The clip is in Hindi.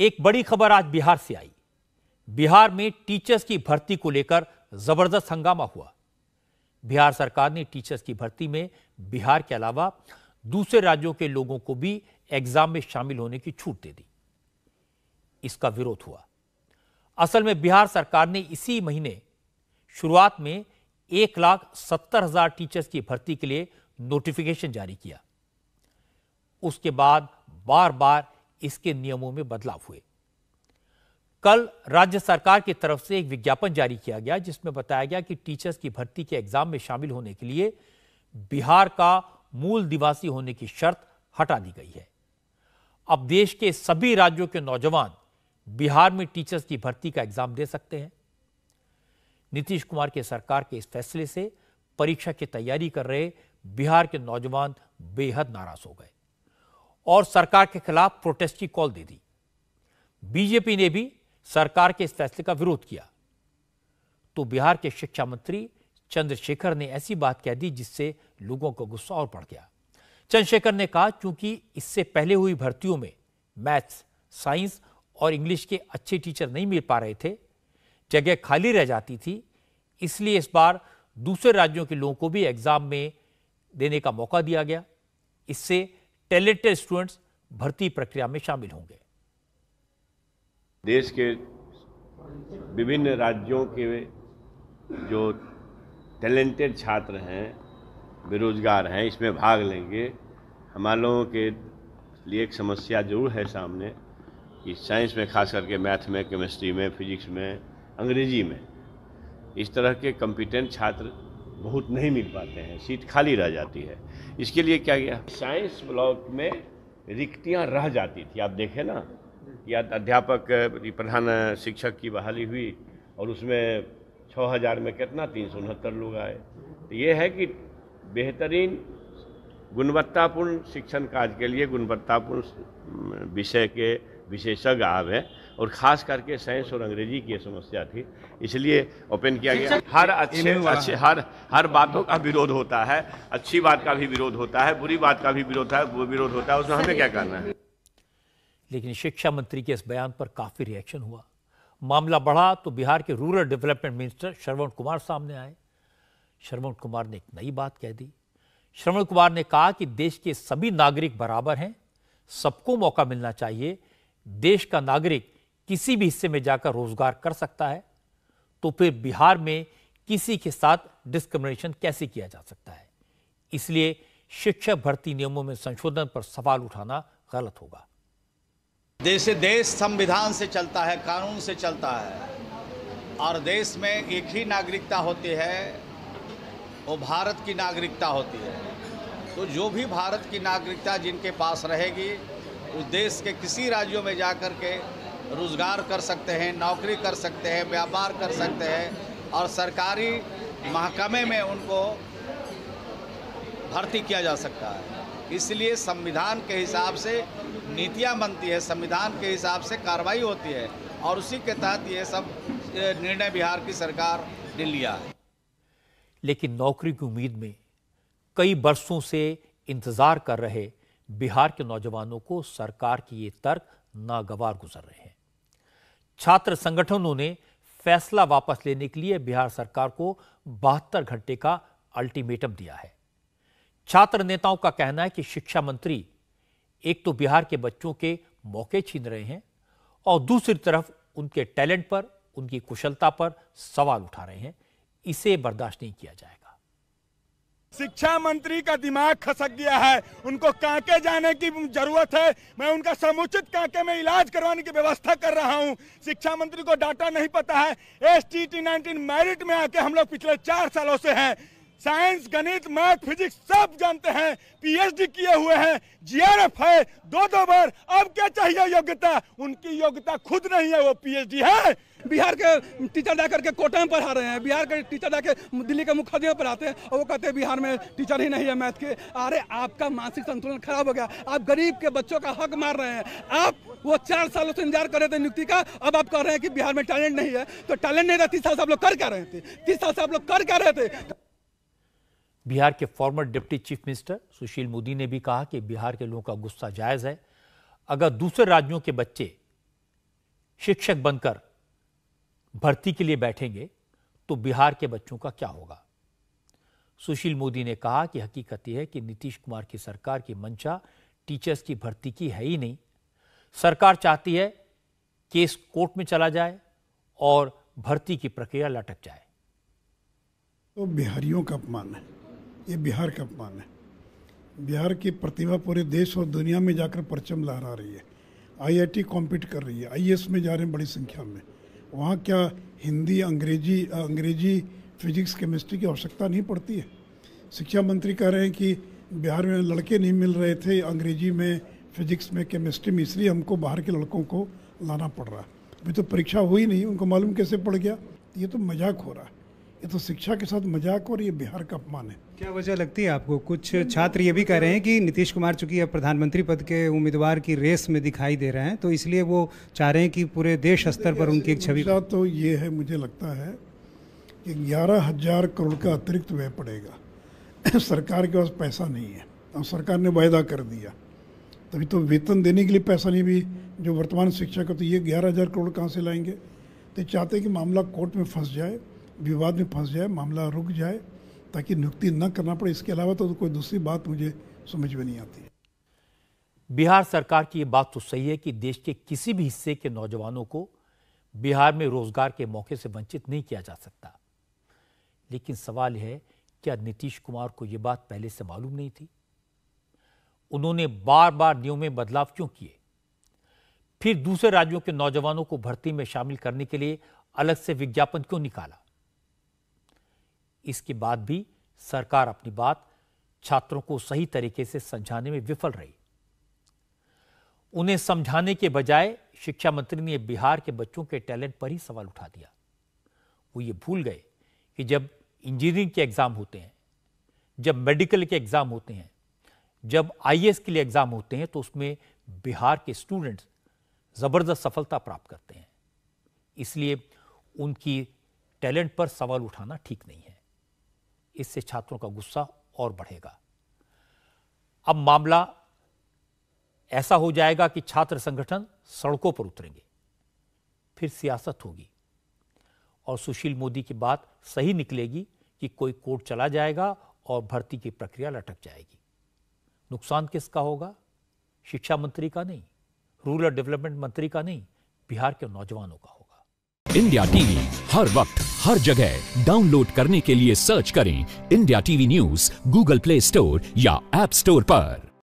एक बड़ी खबर आज बिहार से आई। बिहार में टीचर्स की भर्ती को लेकर जबरदस्त हंगामा हुआ। बिहार सरकार ने टीचर्स की भर्ती में बिहार के अलावा दूसरे राज्यों के लोगों को भी एग्जाम में शामिल होने की छूट दे दी। इसका विरोध हुआ। असल में बिहार सरकार ने इसी महीने शुरुआत में 1,70,000 टीचर्स की भर्ती के लिए नोटिफिकेशन जारी किया। उसके बाद बार बार इसके नियमों में बदलाव हुए। कल राज्य सरकार की तरफ से एक विज्ञापन जारी किया गया जिसमें बताया गया कि टीचर्स की भर्ती के एग्जाम में शामिल होने के लिए बिहार का मूल निवासी होने की शर्त हटा दी गई है। अब देश के सभी राज्यों के नौजवान बिहार में टीचर्स की भर्ती का एग्जाम दे सकते हैं। नीतीश कुमार की सरकार के इस फैसले से परीक्षा की तैयारी कर रहे बिहार के नौजवान बेहद नाराज हो गए और सरकार के खिलाफ प्रोटेस्ट की कॉल दे दी। बीजेपी ने भी सरकार के इस फैसले का विरोध किया तो बिहार के शिक्षा मंत्री चंद्रशेखर ने ऐसी बात कह दी जिससे लोगों का गुस्सा और बढ़ गया। चंद्रशेखर ने कहा, क्योंकि इससे पहले हुई भर्तियों में मैथ्स, साइंस और इंग्लिश के अच्छे टीचर नहीं मिल पा रहे थे, जगह खाली रह जाती थी, इसलिए इस बार दूसरे राज्यों के लोगों को भी एग्जाम में देने का मौका दिया गया। इससे टैलेंटेड स्टूडेंट्स भर्ती प्रक्रिया में शामिल होंगे। देश के विभिन्न राज्यों के जो टैलेंटेड छात्र हैं, बेरोजगार हैं, इसमें भाग लेंगे। हमारे लोगों के लिए एक समस्या जरूर है सामने कि साइंस में, खास करके मैथ में, केमिस्ट्री में, फिजिक्स में, अंग्रेजी में इस तरह के कॉम्पिटेंट छात्र बहुत नहीं मिल पाते हैं, सीट खाली रह जाती है। इसके लिए क्या किया, साइंस ब्लॉक में रिक्तियां रह जाती थी। आप देखें ना, या अध्यापक प्रधान शिक्षक की बहाली हुई और उसमें 6,000 में कितना 369 लोग आए। तो ये है कि बेहतरीन गुणवत्तापूर्ण शिक्षण कार्य के लिए गुणवत्तापूर्ण विषय के विशेषज्ञ आवे, और खास करके साइंस और अंग्रेजी की समस्या थी, इसलिए ओपन किया गया। हर बातों का विरोध होता है, अच्छी बात का भी विरोध होता है, बुरी बात का भी विरोध होता है, उसमें हमें क्या करना है। लेकिन शिक्षा मंत्री के इस बयान पर काफी रिएक्शन हुआ। मामला बढ़ा तो बिहार के rural development minister Shravan Kumar सामने आए। श्रवण कुमार ने एक नई बात कह दी। श्रवण कुमार ने कहा कि देश के सभी नागरिक बराबर हैं, सबको मौका मिलना चाहिए। देश का नागरिक किसी भी हिस्से में जाकर रोजगार कर सकता है, तो फिर बिहार में किसी के साथ डिस्क्रिमिनेशन कैसे किया जा सकता है। इसलिए शिक्षक भर्ती नियमों में संशोधन पर सवाल उठाना गलत होगा। देश संविधान से चलता है, कानून से चलता है, और देश में एक ही नागरिकता होती है, वो भारत की नागरिकता होती है। तो जो भी भारत की नागरिकता जिनके पास रहेगी, उस देश के किसी राज्यों में जाकर के रोजगार कर सकते हैं, नौकरी कर सकते हैं, व्यापार कर सकते हैं, और सरकारी महकमे में उनको भर्ती किया जा सकता है। इसलिए संविधान के हिसाब से नीतियां बनती है, संविधान के हिसाब से कार्रवाई होती है, और उसी के तहत ये सब निर्णय बिहार की सरकार ने लिया है। लेकिन नौकरी की उम्मीद में कई बरसों से इंतजार कर रहे बिहार के नौजवानों को सरकार की ये तर्क नागवार गुजर रहे हैं। छात्र संगठनों ने फैसला वापस लेने के लिए बिहार सरकार को 72 घंटे का अल्टीमेटम दिया है। छात्र नेताओं का कहना है कि शिक्षा मंत्री एक तो बिहार के बच्चों के मौके छीन रहे हैं और दूसरी तरफ उनके टैलेंट पर, उनकी कुशलता पर सवाल उठा रहे हैं। इसे बर्दाश्त नहीं किया जाएगा। शिक्षा मंत्री का दिमाग खसक गया है, उनको कांके जाने की जरूरत है। मैं उनका समुचित कांके में इलाज करवाने की व्यवस्था कर रहा हूं। शिक्षा मंत्री को डाटा नहीं पता है। STT 19 मेरिट में आके हम लोग पिछले 4 सालों से हैं। साइंस, गणित, मैथ, फिजिक्स सब जानते हैं, PhD किए हुए हैं, GRF है 2 बार। अब क्या चाहिए योग्यता? उनकी योग्यता खुद नहीं है, वो PhD है। बिहार के टीचर जाकर के कोटा में पढ़ा रहे हैं, बिहार के टीचर जाके दिल्ली के मुख्यालय में पढ़ाते हैं, और वो कहते हैं बिहार में टीचर ही नहीं है मैथ के। अरे आपका मानसिक संतुलन खराब हो गया। आप गरीब के बच्चों का हक मार रहे हैं। आप वो 4 सालों से इंतजार कर रहे थे नियुक्ति का, अब आप कह रहे हैं कि बिहार में टैलेंट नहीं है। तो टैलेंट नहीं था, 30 साल से आप लोग कर क्या रहे थे? 30 साल से आप लोग कर क्या रहे थे? बिहार के farmer deputy chief minister Sushil Modi ने भी कहा कि बिहार के लोगों का गुस्सा जायज है। अगर दूसरे राज्यों के बच्चे शिक्षक बनकर भर्ती के लिए बैठेंगे तो बिहार के बच्चों का क्या होगा? सुशील मोदी ने कहा कि हकीकत यह है कि नीतीश कुमार की सरकार की मंशा टीचर्स की भर्ती की है ही नहीं। सरकार चाहती है केस कोर्ट में चला जाए और भर्ती की प्रक्रिया लटक जाए। तो बिहारियों का अपमान है, ये बिहार का अपमान है। बिहार की प्रतिभा पूरे देश और दुनिया में जाकर परचम लहरा रही है। IIT कॉम्पीट कर रही है, IAS में जा रहे हैं बड़ी संख्या में। वहाँ क्या हिंदी, अंग्रेजी, फिजिक्स, केमिस्ट्री की आवश्यकता नहीं पड़ती है? शिक्षा मंत्री कह रहे हैं कि बिहार में लड़के नहीं मिल रहे थे अंग्रेजी में, फिजिक्स में, केमिस्ट्री में, इसलिए हमको बाहर के लड़कों को लाना पड़ रहा है। अभी तो परीक्षा हुई नहीं, उनको मालूम कैसे पड़ गया? ये तो मजाक हो रहा है, ये तो शिक्षा के साथ मजाक और ये बिहार का अपमान है। क्या वजह लगती है आपको? कुछ छात्र ये भी कह रहे हैं कि नीतीश कुमार चूंकि अब प्रधानमंत्री पद के उम्मीदवार की रेस में दिखाई दे रहे हैं, तो इसलिए वो चाह रहे हैं कि पूरे देश स्तर पर उनकी एक छवि। तो ये है, मुझे लगता है कि 11,000 करोड़ का अतिरिक्त व्यय पड़ेगा। सरकार के पास पैसा नहीं है और सरकार ने वायदा कर दिया, तभी तो वेतन देने के लिए पैसा नहीं भी जो वर्तमान शिक्षक है, तो ये 11,000 करोड़ कहाँ से लाएंगे? तो चाहते हैं कि मामला कोर्ट में फंस जाए, विवाद में फंस जाए, मामला रुक जाए ताकि नियुक्ति न करना पड़े। इसके अलावा तो कोई दूसरी बात मुझे समझ में नहीं आती है। बिहार सरकार की ये बात तो सही है कि देश के किसी भी हिस्से के नौजवानों को बिहार में रोजगार के मौके से वंचित नहीं किया जा सकता, लेकिन सवाल है क्या नीतीश कुमार को यह बात पहले से मालूम नहीं थी? उन्होंने बार बार नियमों में बदलाव क्यों किए? फिर दूसरे राज्यों के नौजवानों को भर्ती में शामिल करने के लिए अलग से विज्ञापन क्यों निकाला? इसके बाद भी सरकार अपनी बात छात्रों को सही तरीके से समझाने में विफल रही। उन्हें समझाने के बजाय शिक्षा मंत्री ने बिहार के बच्चों के टैलेंट पर ही सवाल उठा दिया। वो ये भूल गए कि जब इंजीनियरिंग के एग्जाम होते हैं, जब मेडिकल के एग्जाम होते हैं, जब IAS के लिए एग्जाम होते हैं, तो उसमें बिहार के स्टूडेंट्स जबरदस्त सफलता प्राप्त करते हैं। इसलिए उनकी टैलेंट पर सवाल उठाना ठीक नहीं है। इससे छात्रों का गुस्सा और बढ़ेगा। अब मामला ऐसा हो जाएगा कि छात्र संगठन सड़कों पर उतरेंगे, फिर सियासत होगी और सुशील मोदी की बात सही निकलेगी कि कोई कोर्ट चला जाएगा और भर्ती की प्रक्रिया लटक जाएगी। नुकसान किसका होगा? शिक्षा मंत्री का नहीं, रूरल डेवलपमेंट मंत्री का नहीं, बिहार के नौजवानों का होगा। इंडिया टीवी हर वक्त हर जगह डाउनलोड करने के लिए सर्च करें India TV news Google play store या ऐप स्टोर पर।